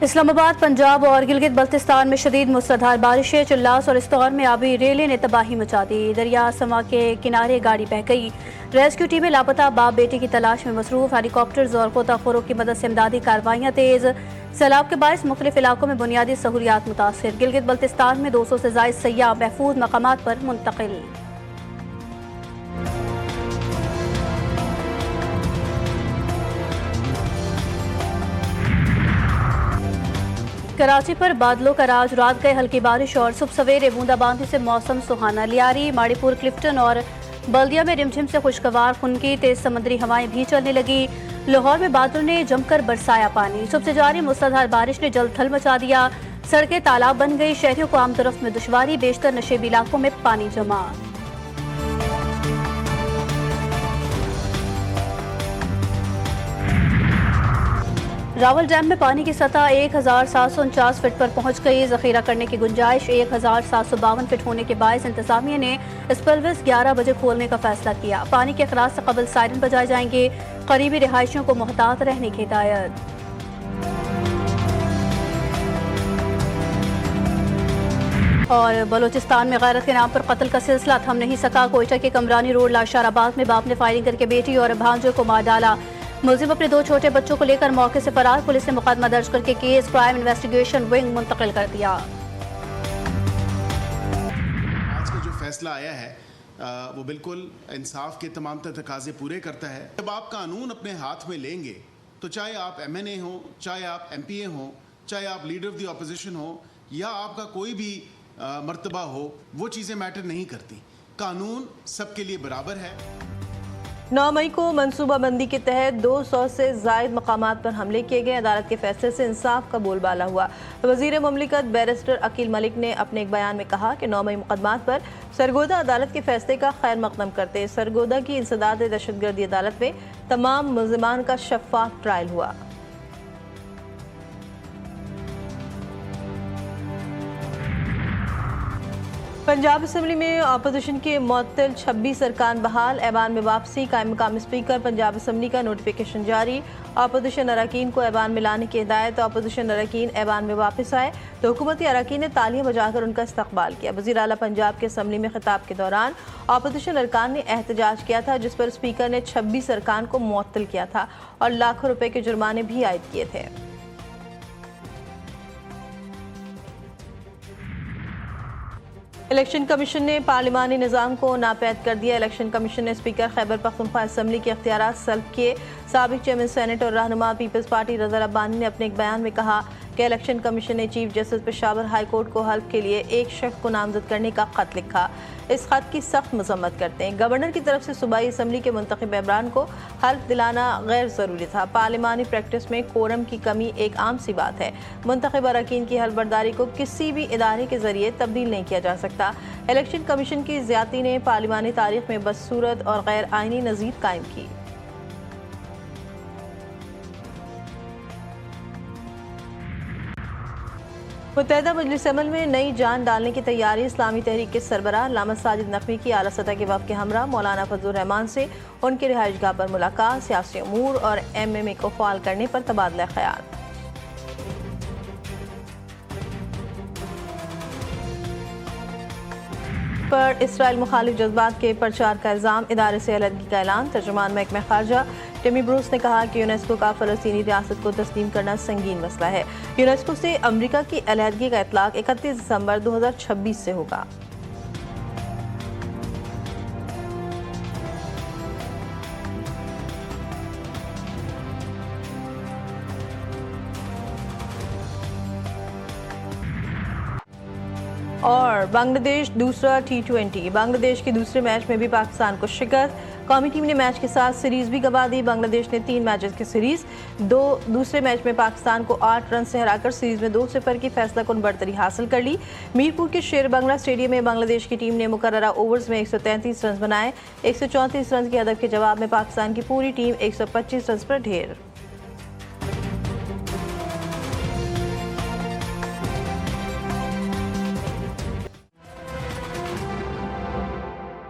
इस्लामाबाद, पंजाब और गिलगित बल्तिस्तान में शदीद मूसलाधार बारिशें, चिल्लास और इस्तौर में आबी रेलें ने तबाही मचा दी। दरिया समा के किनारे गाड़ी बह गई। रेस्क्यू टीमें लापता बाप बेटे की तलाश में मसरूफ। हेलीकॉप्टर्स और गोताखोरों की मदद से इमदादी कार्रवाइयाँ तेज। सैलाब के बायस मुख्तलिफ इलाकों में बुनियादी सहूलियात मुतासिर। गिलगित बल्तिस्तान में 200 से ज़ायद सय्याह महफूज मकामात पर मुंतकिल। कराची पर बादलों का राज, रात गए हल्की बारिश और सुबह सवेरे बूंदाबांदी से मौसम सुहाना। लियारी, माड़ीपुर, क्लिफ्टन और बल्दिया में रिमझिम से खुशगवार खुनकी तेज समंदरी हवाएं भी चलने लगी। लाहौर में बादलों ने जमकर बरसाया पानी। सुबह से जारी मूसलाधार बारिश ने जल थल मचा दिया। सड़कें तालाब बन गई। शहरियों को आमदोरफ्त में दुश्वारी, बेशतर नशेबी इलाकों में पानी जमा। रावल डैम में पानी की सतह 1749 फीट पर पहुंच गई। जखीरा करने की गुंजाइश 1752 फीट होने के बायस इंतजामिया ने स्पल्वेस 11 बजे खोलने का फैसला किया। पानी के अखराज से कबल सायरन बजाए जाएंगे। करीबी रिहायशियों को मोहतात रहने की हिदायत। और बलोचिस्तान में गैरत के नाम पर कत्ल का सिलसिला थम नहीं सका। कोयटा के कमरानी रोड लाशाराबाद में बाप ने फायरिंग करके बेटी और भांजे को मार डाला। मुलजिम अपने 2 छोटे बच्चों को लेकर मौके से फरार। पुलिस ने मुकदमा दर्ज करके केस क्राइम इन्वेस्टिगेशन विंग मुंतकिल कर दिया। आज का जो फैसला आया है वो बिल्कुल इंसाफ के तमाम तकाजे पूरे करता है। जब आप कानून अपने हाथ में लेंगे तो चाहे आप MNA हो, चाहे आप MPA हो, चाहे आप लीडर ऑफ द ऑपोजिशन हो या आपका कोई भी मर्तबा हो, वो चीज़ें मैटर नहीं करती। कानून सबके लिए बराबर है। 9 मई को मनसूबाबंदी के तहत 200 से ज़ायद मकामात पर हमले किए गए। अदालत के फैसले से इंसाफ का बोलबाला हुआ। वज़ीर मुमलिकत बैरिस्टर अकील मलिक ने अपने एक बयान में कहा कि 9 मई मुकदमात पर सरगोदा अदालत के फैसले का खैर मकदम करते सरगोदा की इंसदाद दहशतगर्दी अदालत में तमाम मुल्ज़िमान का शफ़ाफ ट्रायल हुआ। पंजाब असम्बली में अपोजिशन के मुअत्तल 26 अरकान बहाल। ऐवान में वापसी, कायम मकाम स्पीकर पंजाब असम्बली का नोटिफिकेशन जारी। अपोजिशन अरकान को ऐवान में लाने की हिदायत। अपोजिशन अरकान ऐवान में वापस आए तो हुकूमती अरकान ने तालियां बजाकर उनका इस्तकबाल किया। वज़ीर आला पंजाब के असम्बली में खिताब के दौरान अपोजिशन अरकान ने एहतजाज किया था, जिस पर स्पीकर ने 26 अरकान को मुअत्तल किया था और लाखों रुपए के जुर्माने भी आयद किए थे। इलेक्शन कमीशन ने पार्लिमानी निज़ाम को नापैद कर दिया। इलेक्शन कमीशन ने स्पीकर खैबर पख्तूनख्वा असम्बली के इख्तियारात सल्ब किए। साबिक चेयरमैन सेनेट और रहनुमा पीपल्स पार्टी रज़ा रब्बानी ने अपने एक बयान में कहा कि इलेक्शन कमीशन ने chief justice Peshawar high court को हल्फ के लिए एक शख्स को नामजद करने का खत लिखा। इस खत की सख्त मजम्मत करते हैं। गवर्नर की तरफ से सूबाई असम्बली के मुंतखब मेंबरान को हल्फ दिलाना गैर ज़रूरी था। पार्लिमानी प्रैक्टिस में कोरम की कमी एक आम सी बात है। मुंतखब अरकान की हल्फ बर्दारी को किसी भी इदारे के जरिए तब्दील नहीं किया जा सकता। इलेक्शन कमीशन की ज़्यादती ने पार्लिमानी तारीख में बदसूरत और गैर आइनी नज़ीर कायम की। मुत्तहिदा मजलिस अमल में नई जान डालने की तैयारी। इस्लामी तहरीक के सरबराह अल्लामा साजिद नकवी की आला सतह के वफ़द के हमरा मौलाना फजलुर रहमान से उनके रिहाइशगाह पर मुलाकात। सियासी अमूर और MMA को फ़ाल करने पर तबादला ख्याल। पर इसराइल मुखालिफ जज्बात के प्रचार का इल्ज़ाम, इदारे से अलहदगी का ऐलान। तर्जुमान महकमा खारजा टिमी ब्रूस ने कहा कि यूनेस्को का फ़लस्तीनी रियासत को तस्लीम करना संगीन मसला है। यूनेस्को से अमरीका की अलहदगी का इतलाक़ 31 दिसंबर 2026 से होगा। और बांग्लादेश दूसरा T20। बांग्लादेश के दूसरे मैच में भी पाकिस्तान को शिकस्त। कौमी टीम ने मैच के साथ सीरीज भी गंवा दी। बांग्लादेश ने 3 मैचेस की सीरीज दूसरे मैच में पाकिस्तान को 8 रन से हराकर सीरीज में 2-0 की फैसलाकुन बढ़तरी हासिल कर ली। मीरपुर के शेर बंगला स्टेडियम में बांग्लादेश की टीम ने मुकर्ररा ओवर्स में 133 रन बनाए। 134 रन के हदफ के जवाब में पाकिस्तान की पूरी टीम 125 रन पर ढेर।